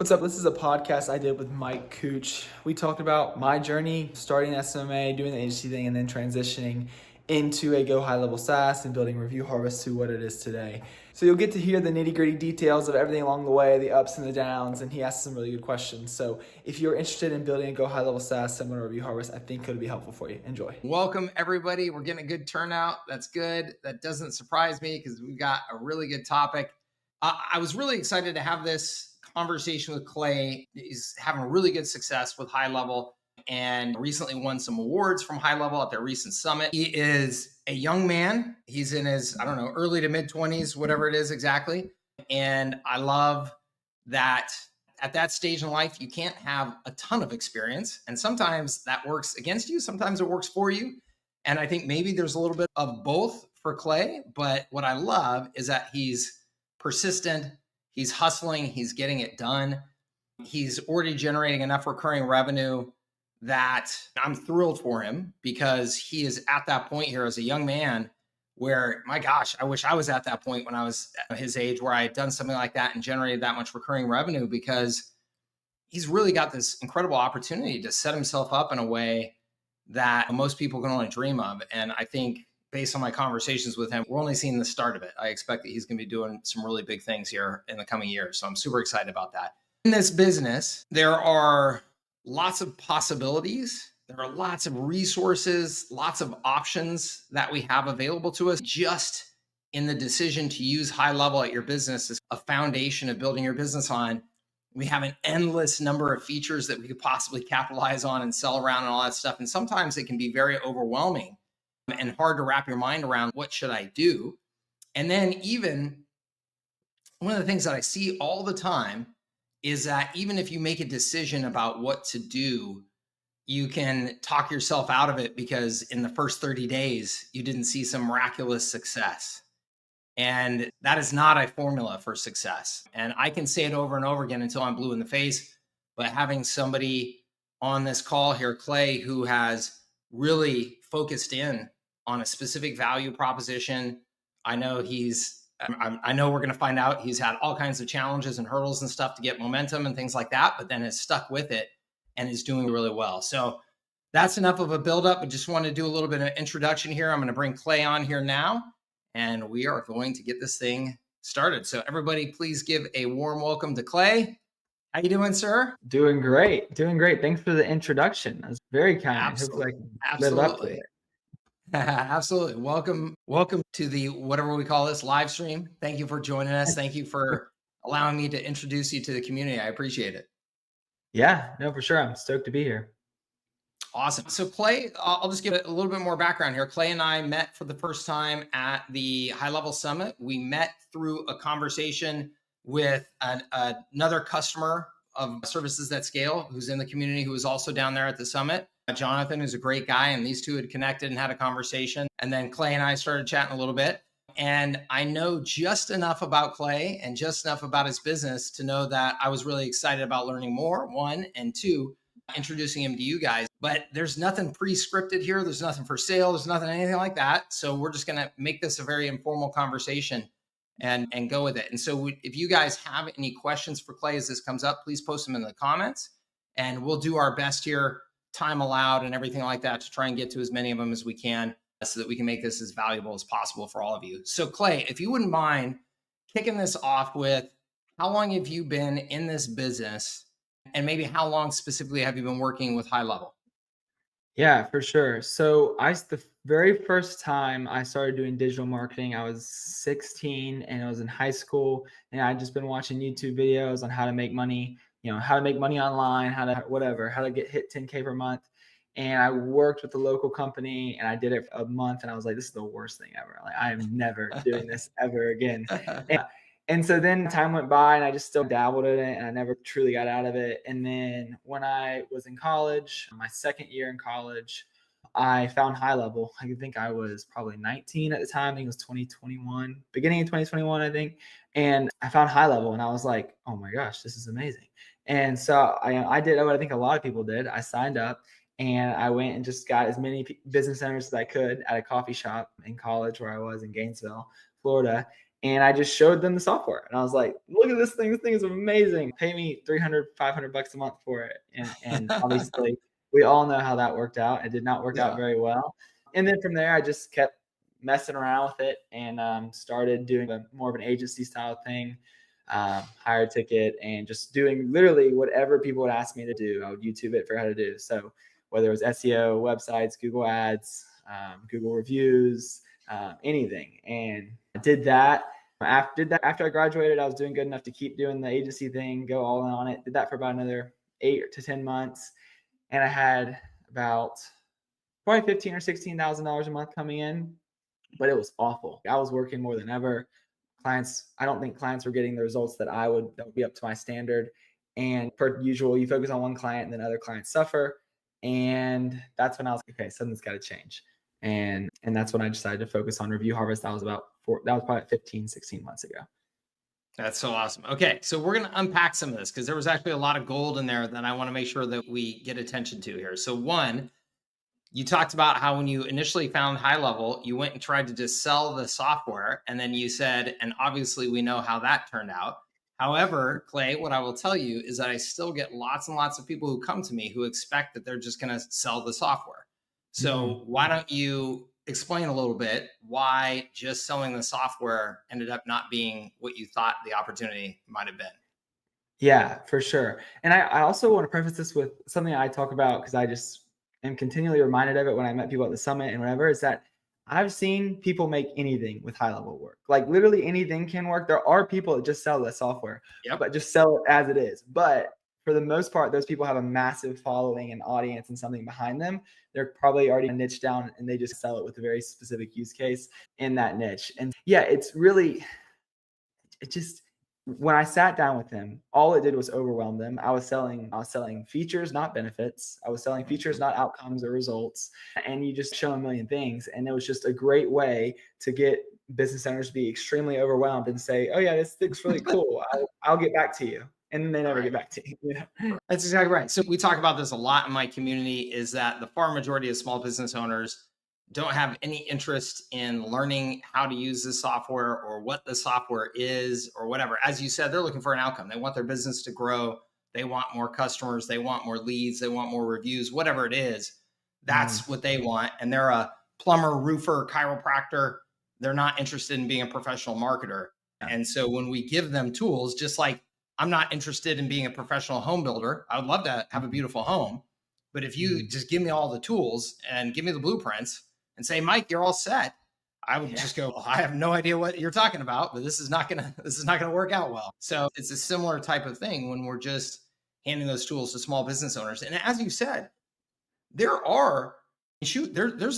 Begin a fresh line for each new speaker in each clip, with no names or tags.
What's up? This is a podcast I did with Mike Cooch. We talked about my journey starting SMMA, doing the agency thing, and then transitioning into a GoHighLevel SaaS and building Review Harvest to what it is today. So you'll get to hear the nitty-gritty details of everything along the way, the ups and the downs, and he asked some really good questions. So if you're interested in building a GoHighLevel SaaS similar to Review Harvest, I think could be helpful for you. Enjoy.
Welcome, everybody. We're getting a good turnout. That's good. That doesn't surprise me because we've got a really good topic. I was really excited to have this conversation with Clay. He's having really good success with HighLevel and recently won some awards from HighLevel at their recent summit. He is a young man. He's in his, early to mid 20s, whatever it is exactly. And I love that at that stage in life, you can't have a ton of experience. And sometimes that works against you. Sometimes it works for you. And I think maybe there's a little bit of both for Clay. But what I love is that he's persistent. He's hustling. He's getting it done. He's already generating enough recurring revenue that I'm thrilled for him because he is at that point here as a young man where, my gosh, I wish I was at that point when I was at his age where I had done something like that and generated that much recurring revenue, because he's really got this incredible opportunity to set himself up in a way that most people can only dream of. And I think based on my conversations with him, we're only seeing the start of it. I expect that he's going to be doing some really big things here in the coming years. So I'm super excited about that. In this business, there are lots of possibilities. There are lots of resources, lots of options that we have available to us. Just in the decision to use HighLevel at your business as a foundation of building your business on, we have an endless number of features that we could possibly capitalize on and sell around and all that stuff. And sometimes it can be very overwhelming and hard to wrap your mind around, what should I do? And then even one of the things that I see all the time is that even if you make a decision about what to do, you can talk yourself out of it because in the first 30 days, you didn't see some miraculous success. And that is not a formula for success. And I can say it over and over again until I'm blue in the face. But having somebody on this call here, Clay, who has really focused in on a specific value proposition, I know I know we're going to find out he's had all kinds of challenges and hurdles and stuff to get momentum and things like that, but then has stuck with it and is doing really well. So that's enough of a buildup. I just want to do a little bit of introduction here. I'm going to bring Clay on here now, and we are going to get this thing started. So everybody, please give a warm welcome to Clay. How you doing, sir?
Doing great. Doing great. Thanks for the introduction. That's very kind.
Absolutely.
Live up to it.
Absolutely. Welcome to the, whatever we call this, live stream. Thank you for joining us. Thank you for allowing me to introduce you to the community. I appreciate it.
Yeah, no, for sure. I'm stoked to be here.
Awesome. So Clay, I'll just give a little bit more background here. Clay and I met for the first time at the HighLevel Summit. We met through a conversation with another customer of Services That Scale who's in the community, who was also down there at the summit. Jonathan, who's a great guy, and these two had connected and had a conversation. And then Clay and I started chatting a little bit. And I know just enough about Clay and just enough about his business to know that I was really excited about learning more, one, and two, introducing him to you guys. But there's nothing pre-scripted here. There's nothing for sale. There's nothing, anything like that. So we're just going to make this a very informal conversation and go with it. And so if you guys have any questions for Clay as this comes up, please post them in the comments, and we'll do our best here, time allowed and everything like that, to try and get to as many of them as we can so that we can make this as valuable as possible for all of you. So Clay, if you wouldn't mind kicking this off with, how long have you been in this business, and maybe how long specifically have you been working with HighLevel?
Yeah, for sure. So the very first time I started doing digital marketing, I was 16 and I was in high school, and I'd just been watching YouTube videos on how to make money, how to make money online, how to hit 10K per month. And I worked with the local company and I did it for a month, and I was like, this is the worst thing ever. Like, I am never doing this ever again. And so then time went by and I just still dabbled in it and I never truly got out of it. And then when I was in college, my second year in college, I found HighLevel. I think I was probably 19 at the time. I think it was 2021, beginning of 2021, I think. And I found HighLevel and I was like, oh my gosh, this is amazing. And so I did what I think a lot of people did. I signed up and I went and just got as many business owners as I could at a coffee shop in college where I was in Gainesville, Florida. And I just showed them the software and I was like, look at this thing. This thing is amazing. Pay me 300, 500 bucks a month for it. And obviously we all know how that worked out. It did not work out
Yeah.
very well. And then from there, I just kept messing around with it and started doing more of an agency style thing, higher ticket, and just doing literally whatever people would ask me to do. I would YouTube it for how to do. So whether it was SEO, websites, Google ads, Google reviews, anything. And I did that. After I graduated, I was doing good enough to keep doing the agency thing, go all in on it. Did that for about another 8 to 10 months. And I had about probably 15 or $16,000 a month coming in, but it was awful. I was working more than ever. I don't think clients were getting the results that would be up to my standard. And per usual, you focus on one client and then other clients suffer. And that's when I was like, okay, something's got to change. And that's when I decided to focus on Review Harvest. That was probably 15, 16 months ago.
That's so awesome. Okay, so we're going to unpack some of this because there was actually a lot of gold in there that I want to make sure that we get attention to here. So one, you talked about how when you initially found HighLevel, you went and tried to just sell the software. And then you said, and obviously we know how that turned out. However, Clay, what I will tell you is that I still get lots and lots of people who come to me who expect that they're just going to sell the software. So why don't you explain a little bit why just selling the software ended up not being what you thought the opportunity might have been?
Yeah, for sure. And I also want to preface this with something I talk about because I just am continually reminded of it when I met people at the summit and whatever, is that I've seen people make anything with HighLevel work. Like literally anything can work. There are people that just sell the software,
Yep.
but just sell it as it is. But for the most part, those people have a massive following and audience and something behind them. They're probably already niche down and they just sell it with a very specific use case in that niche. And yeah, it just when I sat down with him, all it did was overwhelm them. I was selling features, not benefits. I was selling features, not outcomes or results. And you just show a million things. And it was just a great way to get business owners to be extremely overwhelmed and say, oh yeah, this looks really cool. I'll get back to you. And then they never get back to you.
That's exactly right. So we talk about this a lot in my community, is that the far majority of small business owners don't have any interest in learning how to use the software or what the software is or whatever. As you said, they're looking for an outcome. They want their business to grow. They want more customers. They want more leads. They want more reviews, whatever it is. That's what they want. And they're a plumber, roofer, chiropractor. They're not interested in being a professional marketer. And so when we give them tools, just like I'm not interested in being a professional home builder. I would love to have a beautiful home. But if you just give me all the tools and give me the blueprints and say, Mike, you're all set, I would just go, well, I have no idea what you're talking about, but this is not gonna work out well. So it's a similar type of thing when we're just handing those tools to small business owners. And as you said, there's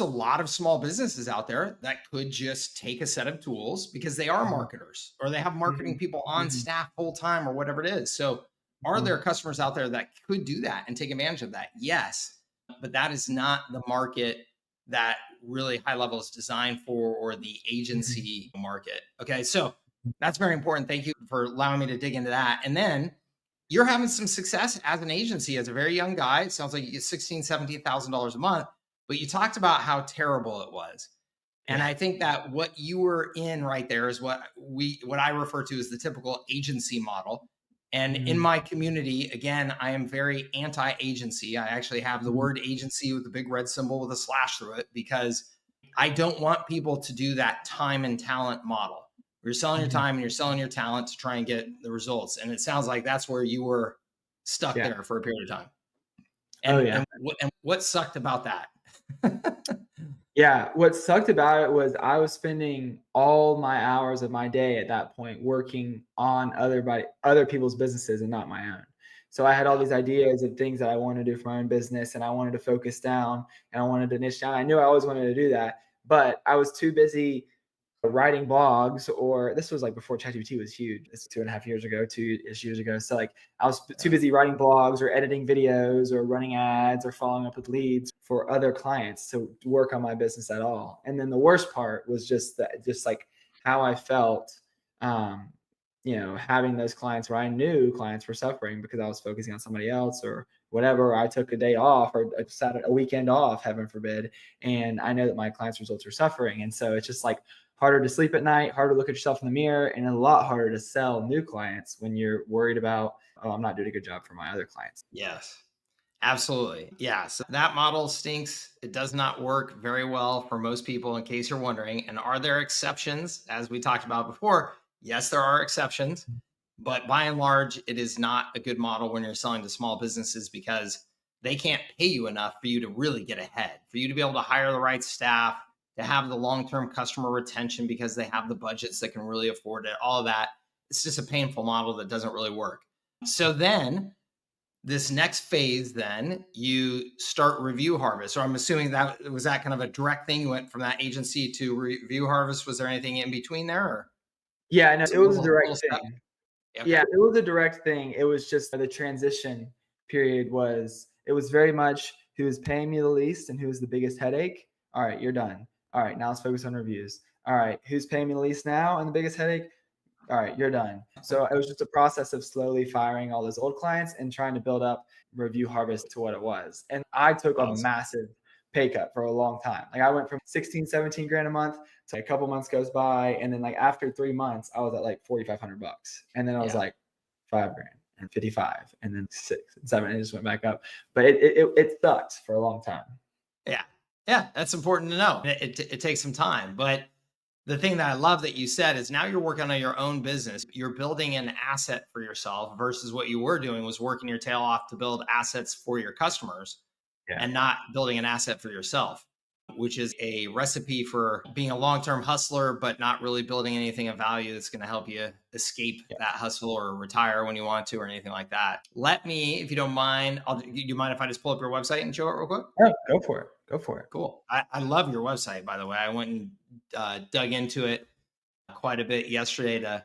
a lot of small businesses out there that could just take a set of tools because they are marketers or they have marketing people on staff full time or whatever it is. So are there customers out there that could do that and take advantage of that? Yes, but that is not the market that really HighLevel is designed for, or the agency market. Okay, so that's very important. Thank you for allowing me to dig into that. And then you're having some success as an agency as a very young guy. It sounds like you get $16,000, $17,000 a month, but you talked about how terrible it was. And I think that what you were in right there is what I refer to as the typical agency model. And in my community, again, I am very anti-agency. I actually have the word agency with a big red symbol with a slash through it because I don't want people to do that time and talent model. You're selling your time and you're selling your talent to try and get the results. And it sounds like that's where you were stuck there for a period of time. And what sucked about that?
Yeah, what sucked about it was I was spending all my hours of my day at that point working on other people's businesses and not my own. So I had all these ideas of things that I wanted to do for my own business, and I wanted to focus down and I wanted to niche down. I knew I always wanted to do that, but I was too busy writing blogs, or this was like before ChatGPT was huge. It's 2.5 years ago, 2-ish years ago. So like I was too busy writing blogs or editing videos or running ads or following up with leads for other clients to work on my business at all. And then the worst part was just like how I felt, having those clients where I knew clients were suffering because I was focusing on somebody else or whatever. I took a day off or a weekend off, heaven forbid. And I know that my clients' results are suffering. And so it's just like, harder to sleep at night, harder to look at yourself in the mirror, and a lot harder to sell new clients when you're worried about, oh, I'm not doing a good job for my other clients.
Yes. Absolutely. Yeah. So that model stinks. It does not work very well for most people, in case you're wondering. And are there exceptions? As we talked about before, yes, there are exceptions. But by and large, it is not a good model when you're selling to small businesses because they can't pay you enough for you to really get ahead, for you to be able to hire the right staff, to have the long term customer retention because they have the budgets that can really afford it, all of that. It's just a painful model that doesn't really work. So then, this next phase, then you start Review Harvest. So I'm assuming that was that kind of a direct thing. You went from that agency to Review Harvest. Was there anything in between there, or
Yeah, no,
was
it
it a
was a
little
direct
step?
thing.
Okay.
Yeah, it was a direct thing. It was just the transition period it was very much who is paying me the least and who is the biggest headache. All right, you're done. All right, now let's focus on reviews. All right, who's paying me the least now and the biggest headache? All right, you're done. So it was just a process of slowly firing all those old clients and trying to build up Review Harvest to what it was. And I took a
Awesome.
massive pay cut for a long time. Like I went from 16, 17 grand a month to a couple months goes by. And then like after 3 months, I was at like 4,500 bucks. And then I was
Yeah.
like 5 grand and 55 and then 6 and 7 and it just went back up. But it sucked for a long time.
Yeah. Yeah. That's important to know. It takes some time. But the thing that I love that you said is now you're working on your own business. You're building an asset for yourself versus what you were doing was working your tail off to build assets for your customers
Yeah.
and not building an asset for yourself, which is a recipe for being a long-term hustler, but not really building anything of value that's going to help you escape
Yeah.
that hustle or retire when you want to or anything like that. Let me, if you don't mind, do you mind if I just pull up your website and show it real quick?
Yeah, go for it. Go for it.
Cool. I love your website, by the way. I went and dug into it quite a bit yesterday to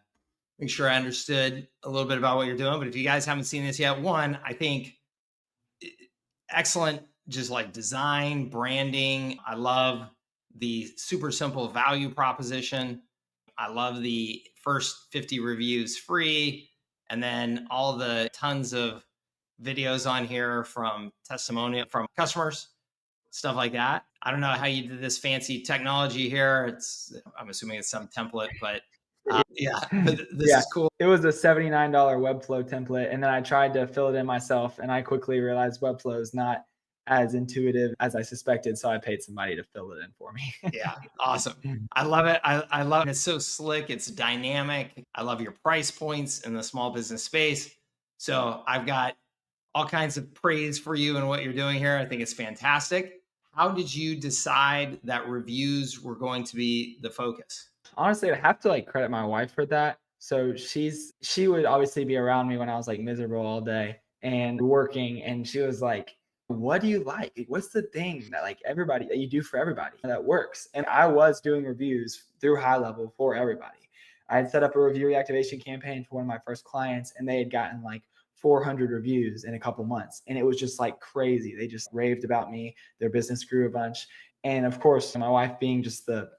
make sure I understood a little bit about what you're doing. But if you guys haven't seen this yet, one, I think excellent, just like design, branding. I love the super simple value proposition. I love the first 50 reviews free. And then all the tons of videos on here from testimonial from customers, stuff like that. I don't know how you did this fancy technology here. I'm assuming it's some template, but yeah, but this
Yeah,
is cool.
it was a $79 Webflow template, and then I tried to fill it in myself, and I quickly realized Webflow is not as intuitive as I suspected, so I paid somebody to fill it in for me.
Yeah, awesome. I love it. I love it. It's so slick. It's dynamic. I love your price points in the small business space. So I've got all kinds of praise for you and what you're doing here. I think it's fantastic. How did you decide that reviews were going to be the focus?
Honestly, I have to like credit my wife for that. So she would obviously be around me when I was like miserable all day and working, and she was like, what do you like? What's the thing that like everybody that you do for everybody that works? And I was doing reviews through HighLevel for everybody. I had set up a review reactivation campaign for one of my first clients, and they had gotten like 400 reviews in a couple months. And it was just like crazy. They just raved about me. Their business grew a bunch. And of course, my wife being just the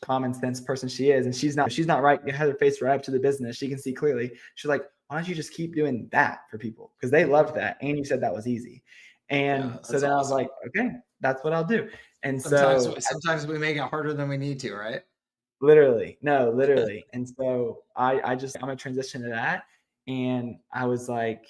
common sense person she is, and she's not right, has her face right up to the business, she can see clearly, she's like, why don't you just keep doing that for people, because they loved that and you said that was easy.
Yeah,
And so
that's
then I was
awesome.
like, okay, that's what I'll do. And
Sometimes,
so
sometimes we make it harder than we need to, right?
literally, no, literally. And so I'm gonna transition to that. And I was like,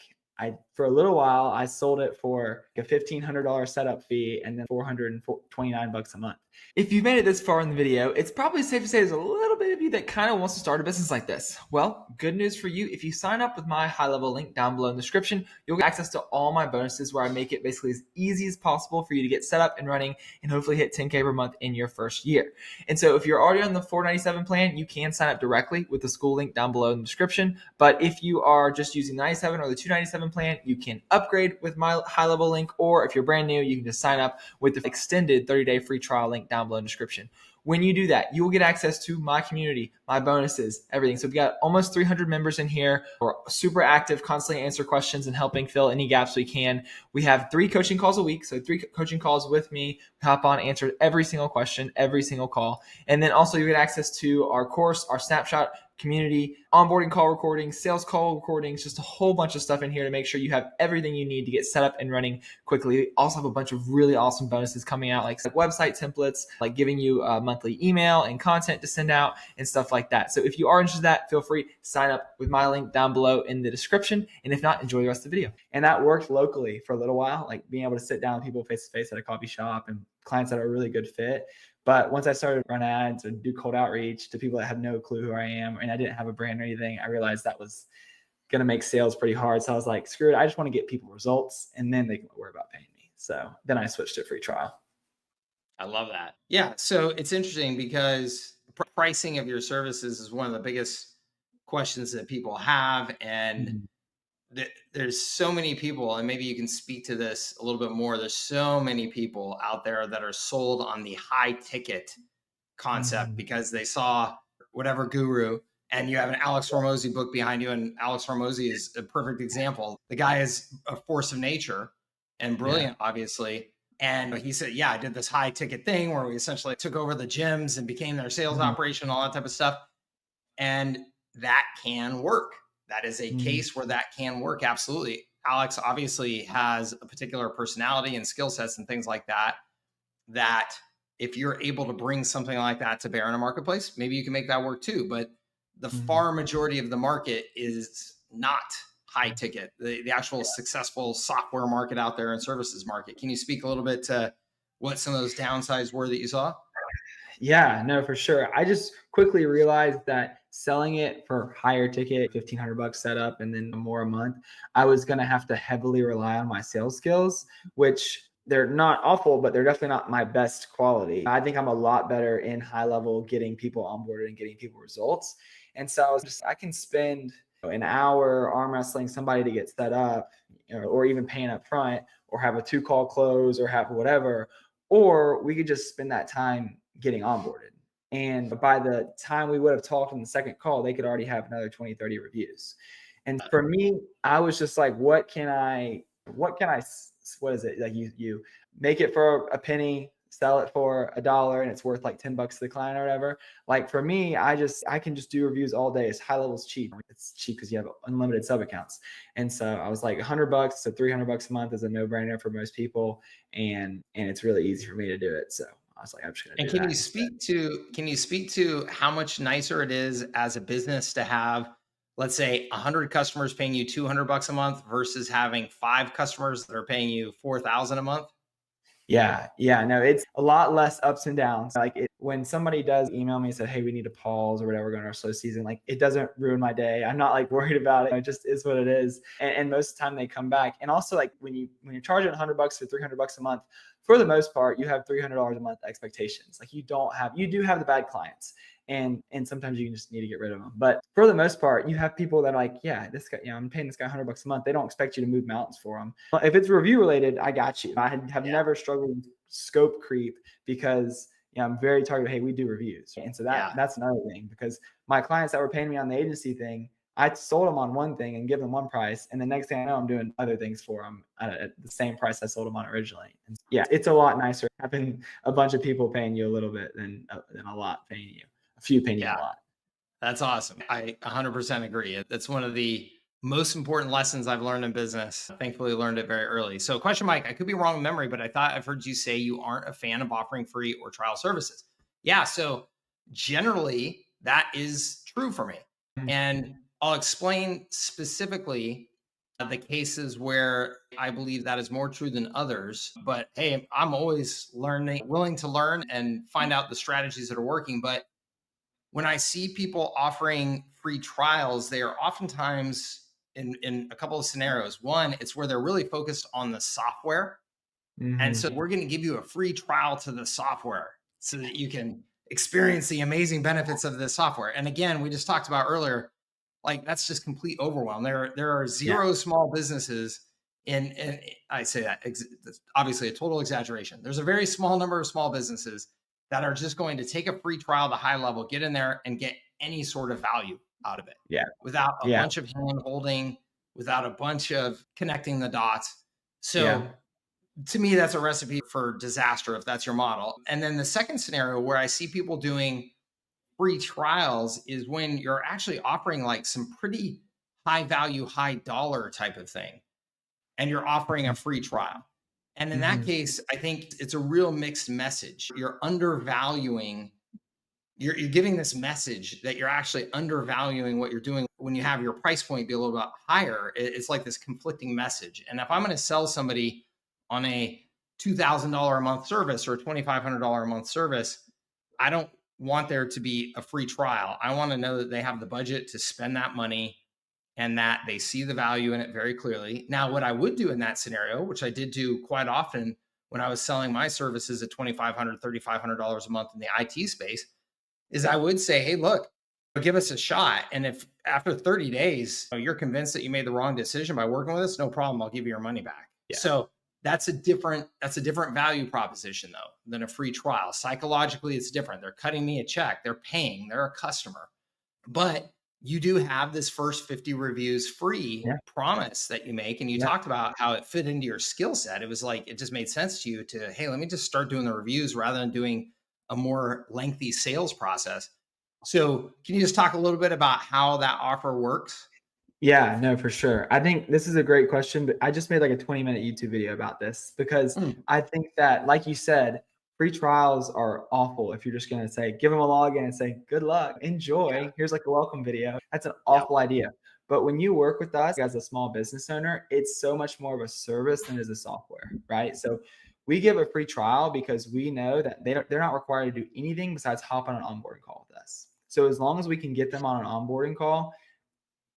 for a little while, I sold it for a $1,500 setup fee and then 429 bucks a month. If you've made it this far in the video, it's probably safe to say there's a little bit of you that kind of wants to start a business like this. Well, good news for you. If you sign up with my HighLevel link down below in the description, you'll get access to all my bonuses where I make it basically as easy as possible for you to get set up and running and hopefully hit 10K per month in your first year. And so if you're already on the 497 plan, you can sign up directly with the school link down below in the description. But if you are just using 97 or the 297 plan, you can upgrade with my HighLevel link, or if you're brand new, you can just sign up with the extended 30-day free trial link down below in the description. When you do that, you will get access to my community, my bonuses, everything. So we've got almost 300 members in here. We're super active, constantly answer questions and helping fill any gaps we can. We have 3 coaching calls a week. So 3 coaching calls with me, hop on, answer every single question, every single call. And then also you get access to our course, our snapshot community, onboarding call recordings, sales call recordings, just a whole bunch of stuff in here to make sure you have everything you need to get set up and running quickly. We also have a bunch of really awesome bonuses coming out, like website templates, like giving you a monthly email and content to send out and stuff like that. So if you are interested in that, feel free to sign up with my link down below in the description. And if not, enjoy the rest of the video. And that worked locally for a little while, like being able to sit down with people face to face at a coffee shop and clients that are a really good fit. But once I started to run ads and do cold outreach to people that have no clue who I am, and I didn't have a brand or anything, I realized that was going to make sales pretty hard. So I was like, screw it. I just want to get people results and then they can worry about paying me. So then I switched to a free trial.
I love that. Yeah. So it's interesting because pricing of your services is one of the biggest questions that people have. And
Mhm.
there's so many people, and maybe you can speak to this a little bit more. There's so many people out there that are sold on the high ticket concept
Mhm.
because they saw whatever guru, and you have an Alex Hormozy book behind you. And Alex Hormozy is a perfect example. The guy is a force of nature and
Yeah.
brilliant, obviously. And he said, yeah, I did this high ticket thing where we essentially took over the gyms and became their sales
Mhm.
operation, all that type of stuff. And that can work. That is a
Mhm.
case where that can work. Absolutely. Alex obviously has a particular personality and skill sets and things like that, that if you're able to bring something like that to bear in a marketplace, maybe you can make that work too. But the
Mhm.
far majority of the market is not high ticket, the actual successful software market out there and services market. Can you speak a little bit to what some of those downsides were that you saw?
Yeah, no, for sure. I just quickly realized that selling it for higher ticket, 1,500 bucks setup and then more a month, I was going to have to heavily rely on my sales skills, which they're not awful, but they're definitely not my best quality. I think I'm a lot better in high level getting people onboarded and getting people results. And so I can spend an hour arm wrestling somebody to get set up, or even paying up front, or have a 2 call close, or have whatever, or we could just spend that time getting onboarded. And by the time we would have talked on the second call, they could already have another 20, 30 reviews. And for me, I was just like, what is it? Like you make it for a penny, sell it for $1, and it's worth like 10 bucks to the client or whatever. Like for me, I can just do reviews all day. It's HighLevel's cheap. It's cheap because you have unlimited sub accounts. And so I was like, 100 bucks to 300 bucks a month is a no brainer for most people. And it's really easy for me to do it. So I was like, I'm just gonna
And
do that instead.
can you speak to how much nicer it is as a business to have, let's say, 100 customers paying you 200 bucks a month versus having 5 customers that are paying you 4,000 a month?
Yeah, no, it's a lot less ups and downs. Like when somebody does email me and say, "Hey, we need to pause or whatever, going to our slow season," like it doesn't ruin my day. I'm not like worried about it. It just is what it is. And most of the time they come back. And also like when you're charging 100 bucks or 300 bucks a month, for the most part, you have $300 a month expectations. Like you do have the bad clients. And sometimes you just need to get rid of them. But for the most part, you have people that are like, yeah, this guy, I'm paying this guy 100 bucks a month. They don't expect you to move mountains for them. If it's review related, I got you. I have
Yeah.
never struggled with scope creep because I'm very targeted. Hey, we do reviews, and so
Yeah.
that's another thing, because my clients that were paying me on the agency thing, I sold them on one thing and give them one price, and the next thing I know, I'm doing other things for them at the same price I sold them on originally. And yeah, it's a lot nicer having a bunch of people paying you a little bit than a lot paying you, a few paying you a
Yeah.
lot.
That's awesome. I 100% agree. That's one of the most important lessons I've learned in business. Thankfully, learned it very early. So, question, Mike, I could be wrong in memory, but I thought I've heard you say you aren't a fan of offering free or trial services. Yeah. So, generally, that is true for me. And I'll explain specifically the cases where I believe that is more true than others. But hey, I'm always learning, willing to learn and find out the strategies that are working. But when I see people offering free trials, they are oftentimes in a couple of scenarios. One, it's where they're really focused on the software. And
Mm-hmm.
so we're going to give you a free trial to the software so that you can experience the amazing benefits of this software. And again, we just talked about earlier, like that's just complete overwhelm. There are
Yeah.
zero small businesses and I say that that's obviously a total exaggeration. There's a very small number of small businesses that are just going to take a free trial to HighLevel, get in there and get any sort of value out of it
Yeah.
without a
Yeah.
bunch of hand holding, without a bunch of connecting the dots.
Yeah.
So to me, that's a recipe for disaster if that's your model. And then the second scenario where I see people doing free trials is when you're actually offering like some pretty high value, high dollar type of thing, and you're offering a free trial. And in that
Mhm.
case, I think it's a real mixed message. You're undervaluing, you're giving this message that you're actually undervaluing what you're doing when you have your price point be a little bit higher. It's like this conflicting message. And if I'm going to sell somebody on a $2,000 a month service or a $2,500 a month service, I don't want there to be a free trial. I want to know that they have the budget to spend that money and that they see the value in it very clearly. Now, what I would do in that scenario, which I did do quite often when I was selling my services at $2,500, $3,500 a month in the IT space, is I would say, hey, look, give us a shot. And if after 30 days, you're convinced that you made the wrong decision by working with us, no problem. I'll give you your money back.
Yeah.
So that's a different value proposition though than a free trial. Psychologically, it's different. They're cutting me a check, they're paying, they're a customer. But you do have this first 50 reviews free
Yeah.
promise that you make. And you
Yeah.
talked about how it fit into your skill set. It was like, it just made sense to you to, hey, let me just start doing the reviews rather than doing a more lengthy sales process. So, can you just talk a little bit about how that offer works?
Yeah, no, for sure. I think this is a great question, but I just made like a 20-minute YouTube video about this because
Mm,
I think that, like you said, free trials are awful if you're just going to say, give them a login and say, good luck,
yeah.
enjoy. Here's like a welcome video. That's an
Yep.
awful idea. But when you work with us as a small business owner, it's so much more of a service than it is a software, right? So we give a free trial because we know that they're not required to do anything besides hop on an onboarding call with us. So as long as we can get them on an onboarding call,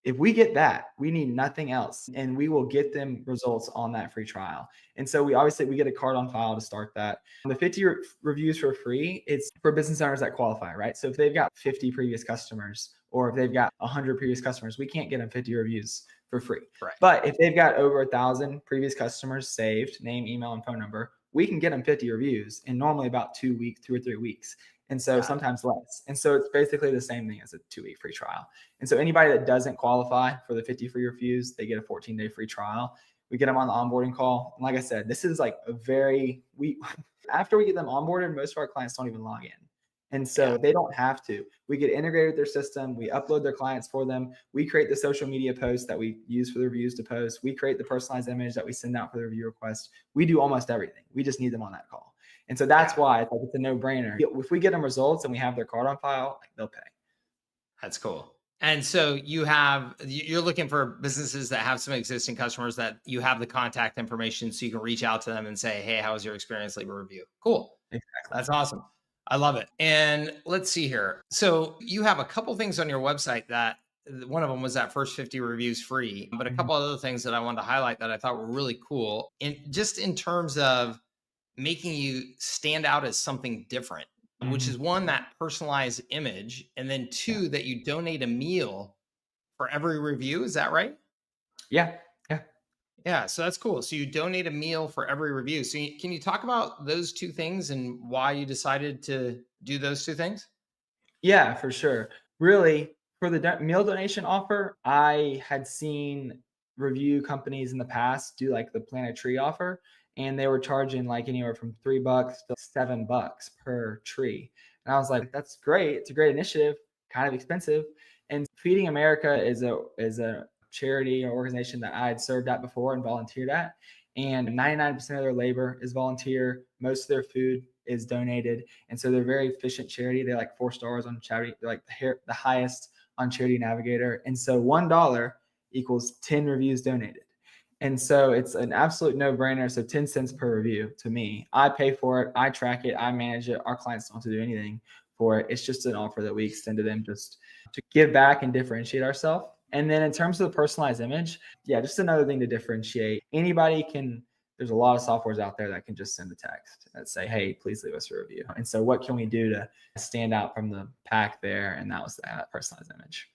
if we get that, we need nothing else, and we will get them results on that free trial. And so we obviously we get a card on file to start that. The 50 reviews for free, it's for business owners that qualify, right? So if they've got 50 previous customers or if they've got 100 previous customers, we can't get them 50 reviews for free.
Right.
But if they've got over 1,000 previous customers saved, name, email, and phone number, we can get them 50 reviews in normally about 2 weeks, 2 or 3 weeks. And so
Got it.
sometimes less. And so it's basically the same thing as a 2-week free trial. And so anybody that doesn't qualify for the 50 free reviews, they get a 14-day free trial. We get them on the onboarding call. And like I said, this is like a very we after we get them onboarded, most of our clients don't even log in. And
Yeah.
so they don't have to. We get integrated with their system. We upload their clients for them. We create the social media posts that we use for the reviews to post. We create the personalized image that we send out for the review request. We do almost everything. We just need them on that call. And so that's
Yeah.
why it's like it's a no-brainer. If we get them results and we have their card on file, like they'll pay.
That's cool. And so you're looking for businesses that have some existing customers that you have the contact information so you can reach out to them and say, hey, how was your experience? Leave a review. Cool.
Exactly.
That's awesome. I love it. And let's see here. So you have a couple things on your website that one of them was that first 50 reviews free, but a
Mhm.
couple other things that I wanted to highlight that I thought were really cool in terms of making you stand out as something different, which
Mhm.
is one, that personalized image, and then
Yeah.
two, that you donate a meal for every review. Is that right?
Yeah. Yeah.
Yeah, so that's cool. So you donate a meal for every review. So can you talk about those two things and why you decided to do those two things?
Yeah, for sure. Really, for the meal donation offer, I had seen review companies in the past do like the plant a tree offer, and they were charging like anywhere from $3 to $7 per tree. And I was like, that's great. It's a great initiative, kind of expensive. And Feeding America is a charity or organization that I had served at before and volunteered at. And 99% of their labor is volunteer. Most of their food is donated. And so they're very efficient charity. They're like 4 stars on charity. They're like the highest on Charity Navigator. And so $1 equals 10 reviews donated. And so it's an absolute no brainer. So 10 cents per review to me. I pay for it. I track it. I manage it. Our clients don't have to do anything for it. It's just an offer that we extend to them just to give back and differentiate ourselves. And then in terms of the personalized image, yeah, just another thing to differentiate. Anybody can, there's a lot of softwares out there that can just send a text that say, hey, please leave us a review. And so what can we do to stand out from the pack there? And that was that personalized image.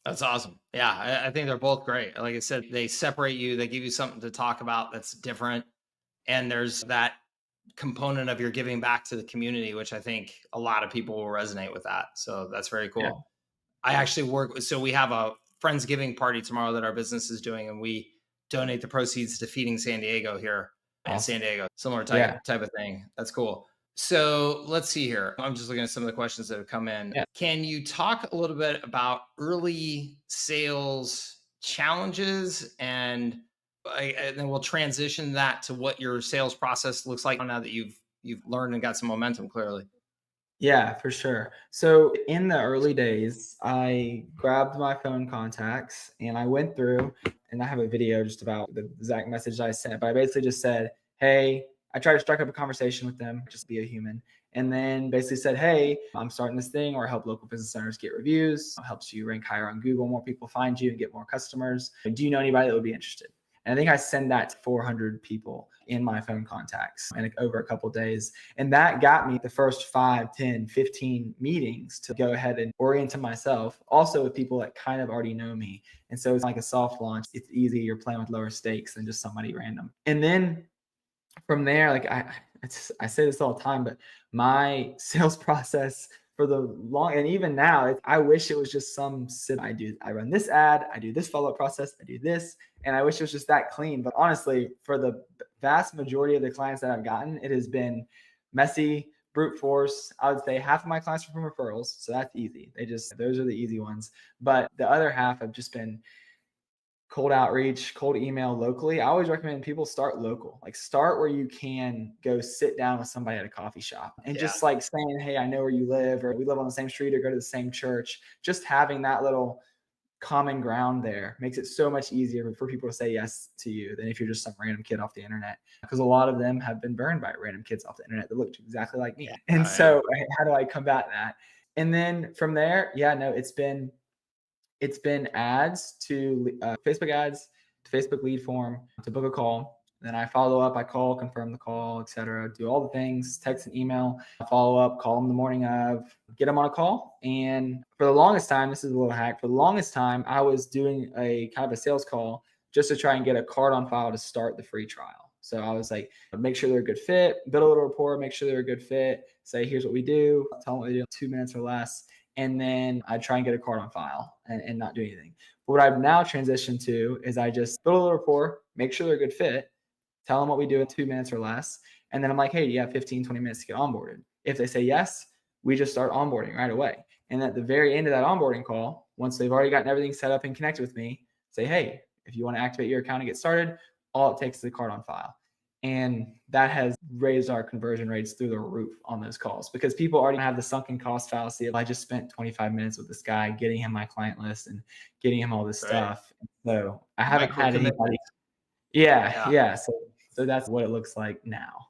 That's awesome. Yeah, I think they're both great. Like I said, they separate you, they give you something to talk about that's different. And there's that component of your giving back to the community, which I think a lot of people will resonate with that. So that's very
Yeah.
cool. I actually so we have a Friendsgiving party tomorrow that our business is doing, and we donate the proceeds to Feeding San Diego here in San
Awesome.
Diego. Similar
Yeah.
type of thing. That's cool. So let's see here. I'm just looking at some of the questions that have come in.
Yeah.
Can you talk a little bit about early sales challenges and then we'll transition that to what your sales process looks like now that you've learned and got some momentum clearly.
Yeah, for sure. So in the early days, I grabbed my phone contacts and I went through, and I have a video just about the exact message I sent. But I basically just said, "Hey," I tried to strike up a conversation with them, just be a human. And then basically said, "Hey, I'm starting this thing where I help local business owners get reviews. It helps you rank higher on Google, more people find you and get more customers. Do you know anybody that would be interested?" And I think I send that to 400 people in my phone contacts and over a couple of days. And that got me the first 5, 10, 15 meetings to go ahead and orient to myself, also with people that kind of already know me. And so it's like a soft launch. It's easy. You're playing with lower stakes than just somebody random. And then from there, like I say this all the time, but my sales process for the long and even now, I wish it was just I run this ad, I do this follow up process, I do this, and I wish it was just that clean. But honestly, for the vast majority of the clients that I've gotten, it has been messy, brute force. I would say half of my clients are from referrals, so that's easy. Those are the easy ones. But the other half have just been cold outreach, cold email locally. I always recommend people start local. Like start where you can go sit down with somebody at a coffee shop and
Yeah.
just like saying, "Hey, I know where you live," or "We live on the same street," or "Go to the same church." Just having that little common ground there makes it so much easier for people to say yes to you than if you're just some random kid off the internet. Because a lot of them have been burned by random kids off the internet that looked exactly like me. And
Yeah.
so how do I combat that? And then from there, yeah, no, it's been ads to Facebook ads to Facebook lead form to book a call. Then I follow up, I call, confirm the call, etc. Do all the things, text and email, follow up, call them the morning of, get them on a call. And for the longest time, this is a little hack. For the longest time, I was doing a kind of a sales call just to try and get a card on file to start the free trial. So I was like, make sure they're a good fit, build a little rapport, make sure they're a good fit, say, here's what we do, tell them what we do in 2 minutes or less, and then I try and get a card on file and not do anything. But what I've now transitioned to is I just build a little rapport, make sure they're a good fit, tell them what we do in 2 minutes or less. And then I'm like, hey, do you have 15, 20 minutes to get onboarded? If they say yes, we just start onboarding right away. And at the very end of that onboarding call, once they've already gotten everything set up and connected with me, say, hey, if you want to activate your account and get started, all it takes is a card on file. And that has raised our conversion rates through the roof on those calls because people already have the sunken cost fallacy of I just spent 25 minutes with this guy, getting him my client list and getting him all this
Right.
stuff. So I haven't
Micro
had
commitment.
anybody. Yeah,
Yeah.
yeah. So that's what it looks like now.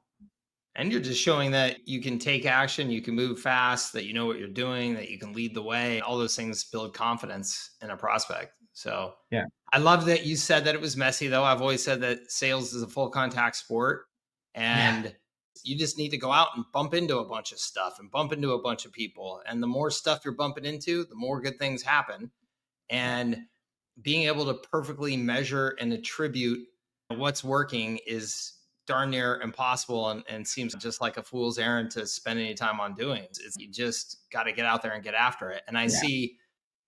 And you're just showing that you can take action, you can move fast, that you know what you're doing, that you can lead the way. All those things build confidence in a prospect. So
Yeah.
I love that you said that it was messy, though. I've always said that sales is a full contact sport.
Yeah.
And you just need to go out and bump into a bunch of stuff and bump into a bunch of people. And the more stuff you're bumping into, the more good things happen.
Yeah.
And being able to perfectly measure and attribute what's working is darn near impossible and seems just like a fool's errand to spend any time on doing. You just got to get out there and get after it. And I
Yeah.
see,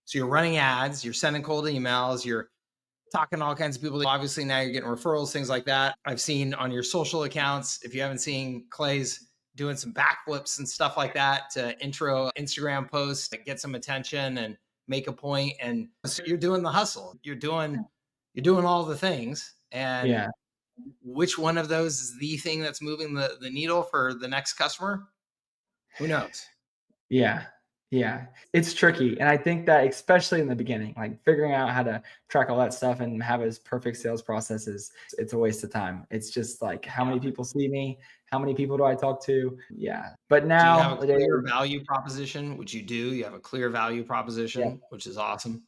so you're running ads, you're sending cold emails, you're talking to all kinds of people. Obviously, now you're getting referrals, things like that. I've seen on your social accounts, if you haven't seen Clay's doing some backflips and stuff like that to intro Instagram posts to get some attention and make a point. And so you're doing the hustle. You're doing all the things. And
Yeah.
which one of those is the thing that's moving the needle for the next customer? Who knows?
Yeah. Yeah. It's tricky. And I think that especially in the beginning, like figuring out how to track all that stuff and have as perfect sales processes, it's a waste of time. It's just like how
Yeah.
many people see me? How many people do I talk to? Yeah. But
Do you have
now
a clear value proposition? Which you do. You have a clear value
yeah.
proposition, which is awesome.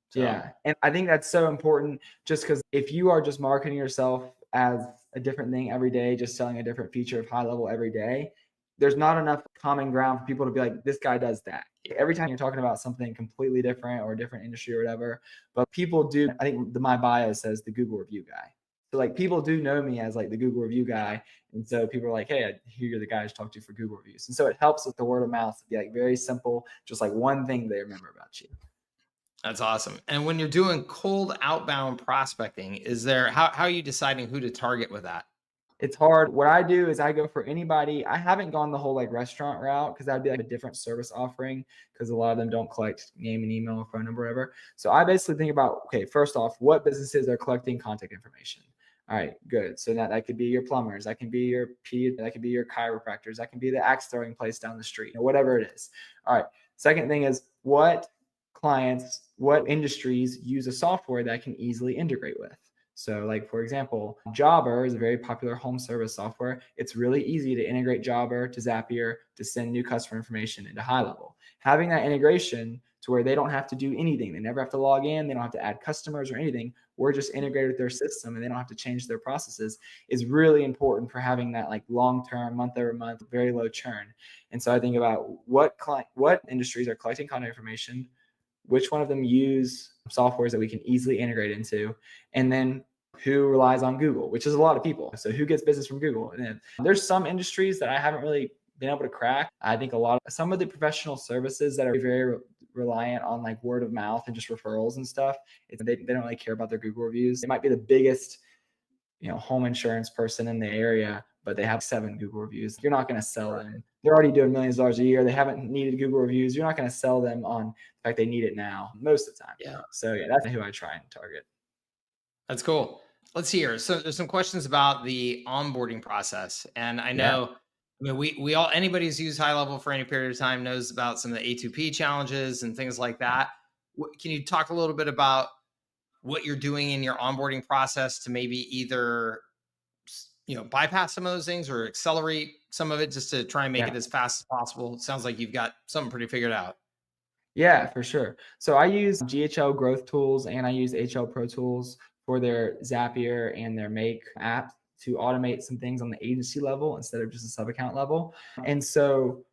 So
Yeah. And I think that's so important just because if you are just marketing yourself as a different thing every day, just selling a different feature of high level every day, there's not enough common ground for people to be like, this guy does that. Every time you're talking about something completely different or a different industry or whatever, but people do, I think my bio says the Google review guy. So like people do know me as like the Google review guy. And so people are like, hey, I hear you're the guy I talk to for Google reviews. And so it helps with the word of mouth to be like very simple, just like one thing they remember about you.
that's awesome. And when you're doing cold outbound prospecting, is there how are you deciding who to target with that?
It's hard. What I do is I go for anybody. I haven't gone the whole like restaurant route because that'd be like a different service offering because a lot of them don't collect name and email or phone number, or whatever. So I basically think about, okay, first off, what businesses are collecting contact information? All right, good. So that could be your plumbers, that can be your that could be your chiropractors, that can be the axe throwing place down the street, whatever it is. All right. Second thing is what clients, what industries use a software that can easily integrate with. So like, for example, Jobber is a very popular home service software. It's really easy to integrate Jobber to Zapier to send new customer information into HighLevel. Having that integration to where they don't have to do anything. They never have to log in. They don't have to add customers or anything. We're just integrated with their system and they don't have to change their processes is really important for having that like long-term, month over month, very low churn. And so I think about what industries are collecting contact information, which one of them use softwares that we can easily integrate into, and then who relies on Google, which is a lot of people. So who gets business from Google? And then there's some industries that I haven't really been able to crack. I think some of the professional services that are very reliant on like word of mouth and just referrals and stuff, they don't really care about their Google reviews. They might be the biggest, home insurance person in the area, but they have 7 Google reviews. You're not going to sell them. They're already doing millions of dollars a year. They haven't needed Google reviews. You're not going to sell them on the fact they need it now most of the time.
Yeah.
So yeah, that's who I try and target.
That's cool. Let's see here. So there's some questions about the onboarding process. And I
Yeah.
know, I mean, we all, anybody who's used HighLevel for any period of time knows about some of the A2P challenges and things like that. Can you talk a little bit about what you're doing in your onboarding process to maybe either, bypass some of those things or accelerate some of it just to try and make it
Yeah.
as fast as possible? It sounds like you've got something pretty figured out.
Yeah, for sure. So I use GHL Growth Tools and I use HL Pro Tools for their Zapier and their Make app to automate some things on the agency level instead of just a sub account level. And so,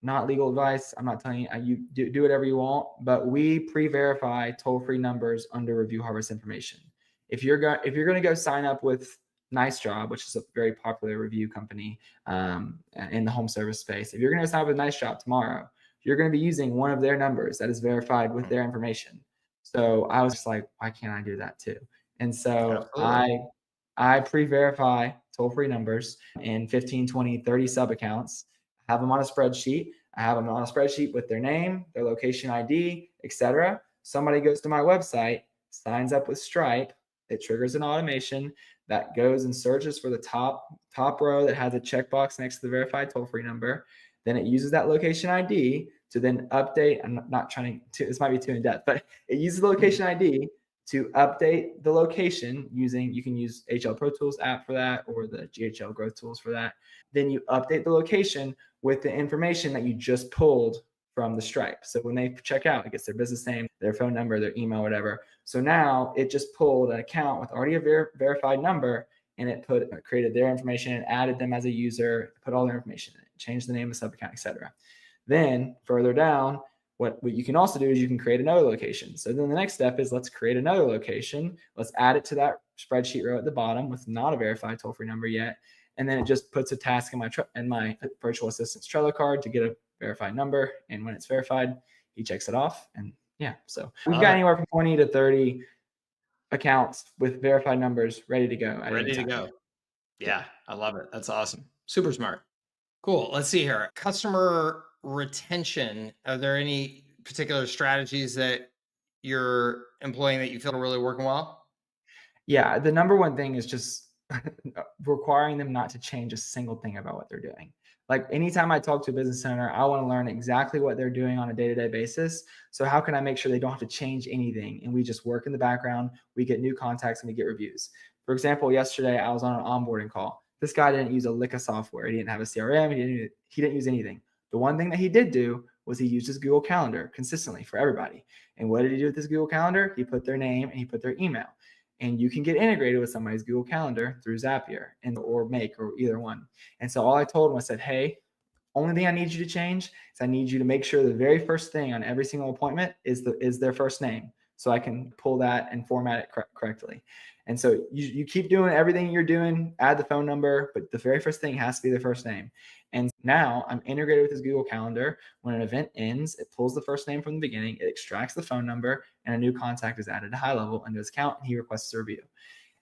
not legal advice. I'm not telling you you do whatever you want, but we pre-verify toll-free numbers under review harvest information. If you're going to go sign up with Nice Job, which is a very popular review company in the home service space, if you're going to sign up with Nice Job tomorrow, you're going to be using one of their numbers that is verified with their information. So I was just like, why can't I do that too? And so
Absolutely.
I pre-verify toll-free numbers in 15, 20, 30 sub accounts, have them on a spreadsheet. I have them on a spreadsheet with their name, their location ID, etc. Somebody goes to my website, signs up with Stripe, it triggers an automation that goes and searches for the top row that has a checkbox next to the verified toll-free number. Then it uses that location ID to then update. I'm not trying to, this might be too in depth, but it uses the location ID to update the location you can use HL Pro Tools app for that or the GHL Growth Tools for that. Then you update the location with the information that you just pulled from the Stripe. So when they check out, it gets their business name, their phone number, their email, whatever. So now it just pulled an account with already a verified number and it created their information and added them as a user, put all their information in it, changed the name of the sub account, etc. Then further down, what you can also do is you can create another location. So then the next step is let's create another location. Let's add it to that spreadsheet row at the bottom with not a verified toll-free number yet. And then it just puts a task in my virtual assistant's Trello card to get a verified number. And when it's verified, he checks it off. And yeah, so we've got anywhere from 20 to 30 accounts with verified numbers ready to go at any
Ready to
time.
go. Yeah, I love it. That's awesome. Super smart. Cool. Let's see here. Customer retention. Are there any particular strategies that you're employing that you feel are really working well?
Yeah, the number one thing is just requiring them not to change a single thing about what they're doing. Like anytime I talk to a business owner, I want to learn exactly what they're doing on a day-to-day basis. So how can I make sure they don't have to change anything and we just work in the background, we get new contacts and we get reviews. For example, yesterday I was on an onboarding call. This guy didn't use a lick of software. He didn't have a CRM. He didn't use anything. The one thing that he did do was he used his Google Calendar consistently for everybody. And what did he do with his Google Calendar? He put their name and he put their email. And you can get integrated with somebody's Google Calendar through Zapier or Make or either one. And so all I told him, I said, hey, only thing I need you to change is I need you to make sure the very first thing on every single appointment is their first name, so I can pull that and format it correctly. And so you keep doing everything you're doing, add the phone number, but the very first thing has to be the first name. And now I'm integrated with his Google Calendar. When an event ends, it pulls the first name from the beginning, it extracts the phone number, and a new contact is added to HighLevel into his account, and he requests a review.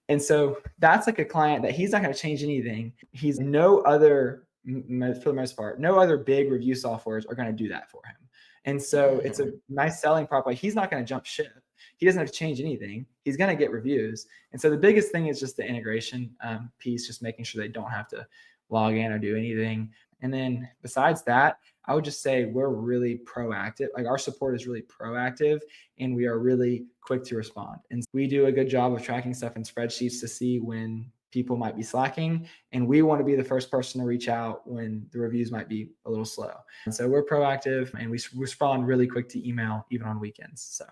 And so that's like a client that he's not going to change anything. He's no other, for the most part, no other big review softwares are going to do that for him. And so it's a nice selling prop. Like he's not going to jump ship. He doesn't have to change anything. He's going to get reviews. And so the biggest thing is just the integration piece, just making sure they don't have to log in or do anything. And then besides that, I would just say we're really proactive. Like our support is really proactive and we are really quick to respond. And we do a good job of tracking stuff in spreadsheets to see when people might be slacking. And we want to be the first person to reach out when the reviews might be a little slow. And so we're proactive and we respond really quick to email, even on weekends. So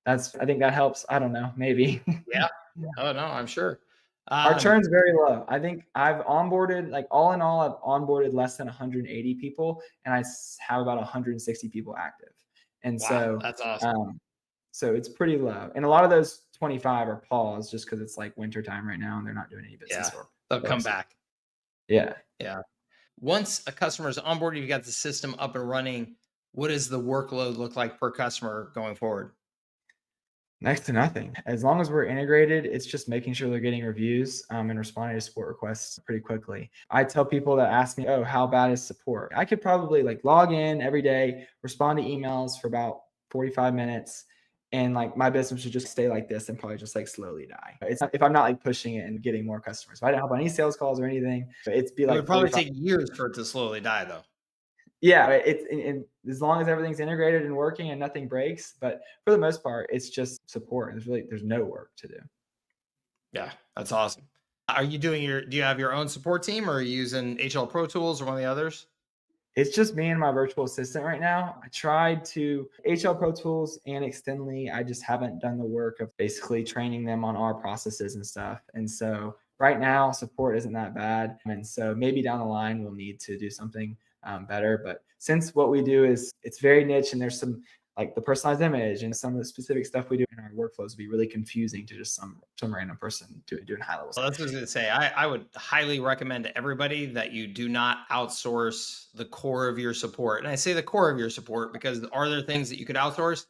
I think that helps. I don't know, maybe.
Yeah. Oh, no, I'm sure.
Our churn's very low. I think I've onboarded, like all in all, I've onboarded less than 180 people and I have about 160 people active. And
Wow, that's awesome.
so it's pretty low. And a lot of those 25 are paused just because it's like winter time right now and they're not doing any business.
Yeah, they'll come back.
Yeah.
Yeah. Once a customer is onboarded, you've got the system up and running. What does the workload look like per customer going forward?
Next to nothing. As long as we're integrated, it's just making sure they're getting reviews and responding to support requests pretty quickly. I tell people that ask me, oh, how bad is support? I could probably like log in every day, respond to emails for about 45 minutes. And like my business should just stay like this and probably just like slowly die. It's not, if I'm not like pushing it and getting more customers. If I didn't hop on any sales calls or anything, it'd be
It
like
would probably
45.
take years for it to slowly die, though.
Yeah, it's and as long as everything's integrated and working and nothing breaks, but for the most part, it's just support. There's no work to do.
Yeah, that's awesome. Do you have your own support team or are you using HL Pro Tools or one of the others?
It's just me and my virtual assistant right now. I tried to HL Pro Tools and Extendly. I just haven't done the work of basically training them on our processes and stuff. And so right now, support isn't that bad. And so maybe down the line, we'll need to do something better. But since what we do is it's very niche and there's some like the personalized image and some of the specific stuff we do in our workflows would be really confusing to just some random person doing high level
Well,
stuff.
that's what I was going to say. I would highly recommend to everybody that you do not outsource the core of your support. And I say the core of your support because are there things that you could outsource?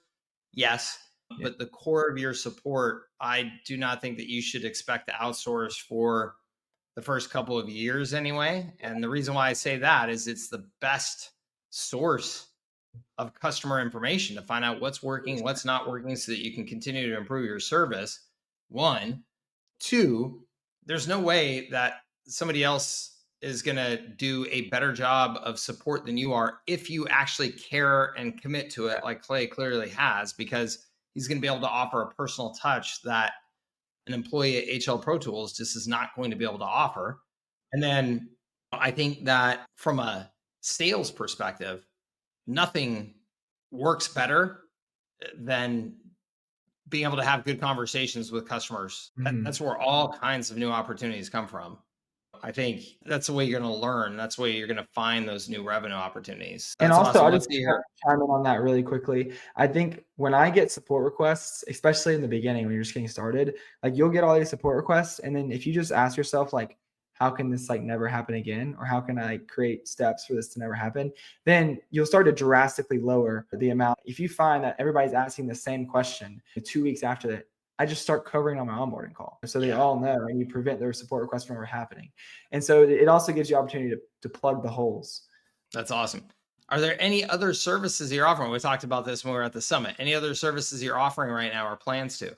Yes.
Yeah.
But the core of your support, I do not think that you should expect to outsource for the first couple of years anyway. And the reason why I say that is it's the best source of customer information to find out what's working, what's not working so that you can continue to improve your service. One. Two, there's no way that somebody else is going to do a better job of support than you are if you actually care and commit to it, like Clay clearly has, because he's going to be able to offer a personal touch that an employee at HL Pro Tools just is not going to be able to offer. And then I think that from a sales perspective, nothing works better than being able to have good conversations with customers. That's where all kinds of new opportunities come from. I think that's the way you're going to learn. That's the way you're going to find those new revenue opportunities.
And
That's
also,
awesome.
I'll
Let's
just
see here.
chime in on that really quickly. I think when I get support requests, especially in the beginning when you're just getting started, like you'll get all these support requests, and then if you just ask yourself like, how can this like never happen again, or how can I create steps for this to never happen? Then you'll start to drastically lower the amount. If you find that everybody's asking the same question 2 weeks after that, I just start covering on my onboarding call. So they all know, and you prevent their support requests from ever happening. And so it also gives you opportunity to plug the holes.
That's awesome. Are there any other services you're offering? We talked about this when we were at the summit. Any other services you're offering right now or plans to?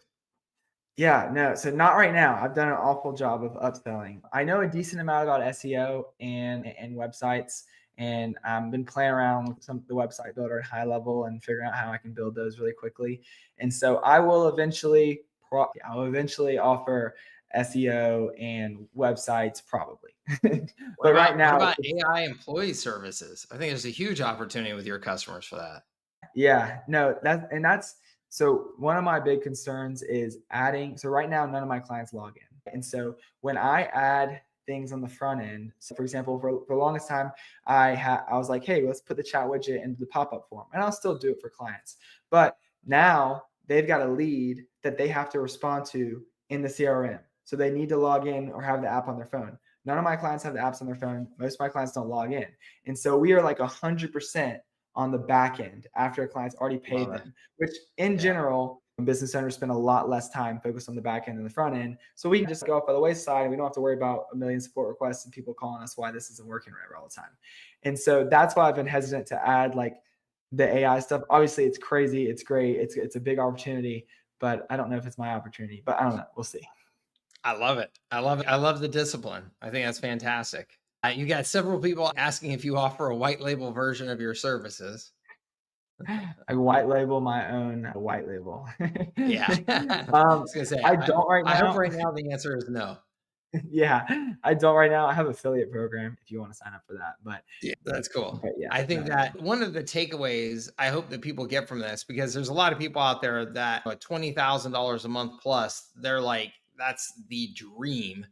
Yeah, no. So not right now. I've done an awful job of upselling. I know a decent amount about SEO and websites, and I've been playing around with the website builder at HighLevel and figuring out how I can build those really quickly. And so I'll eventually offer SEO and websites probably. But right now,
what about AI employee services? I think there's a huge opportunity with your customers for that.
yeah, no, that's so one of my big concerns is adding. So right now, none of my clients log in. And so when I add things on the front end, so for example, for the longest time, I was like, hey, let's put the chat widget into the pop-up form. And I'll still do it for clients. But now they've got a lead that they have to respond to in the CRM. So they need to log in or have the app on their phone. None of my clients have the apps on their phone. Most of my clients don't log in. And so we are like 100% on the back end after a client's already paid them, which in general, business owners spend a lot less time focused on the back end and the front end. So we can just go off by the wayside and we don't have to worry about a million support requests and people calling us why this isn't working right all the time. And so that's why I've been hesitant to add like the AI stuff. Obviously it's crazy. It's great. It's a big opportunity, but I don't know if it's my opportunity, but I don't know. We'll see.
I love it. I love it. I love the discipline. I think that's fantastic. You got several people asking if you offer a white label version of your services.
I white label my own white label.
Yeah. I was gonna say,
I don't right
I hope
now.
right now the answer is no.
Yeah, I don't right now. I have an affiliate program if you want to sign up for that.
Yeah, that's cool.
But yeah,
I think
no.
that one of the takeaways I hope that people get from this, because there's a lot of people out there that $20,000 a month plus, they're like, that's the dream.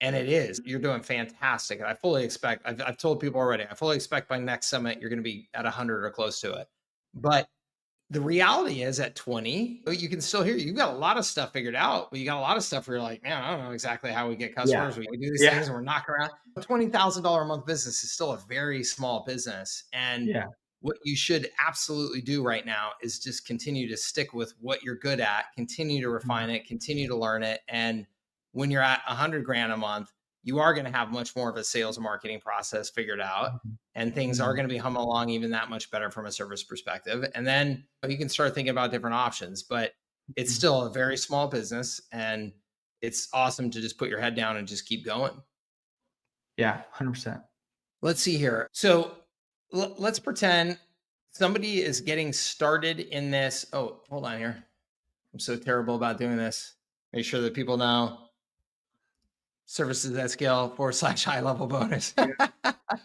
And it is. You're doing fantastic. And I fully expect, I've told people already, I fully expect by next summit, you're going to be at 100 or close to it. But the reality is at 20, you can still hear you've got a lot of stuff figured out, but you got a lot of stuff where you're like, man, I don't know exactly how we get
Yeah,
customers. We do these
yeah,
things and we're knocking around. A $20,000 a month business is still a very small business. And
yeah,
what you should absolutely do right now is just continue to stick with what you're good at, continue to
mhm,
refine it, continue to learn it. And when you're at 100 grand a month, you are going to have much more of a sales and marketing process figured out,
mhm,
and things are
mhm,
going to be humming along even that much better from a service perspective. And then you can start thinking about different options, but it's
mhm.
still a very small business, and it's awesome to just put your head down and just keep going.
Yeah, 100%.
Let's see here. So let's pretend somebody is getting started in this. Oh, hold on here. I'm so terrible about doing this. Make sure that people know services at scale / high level bonus.
Yeah,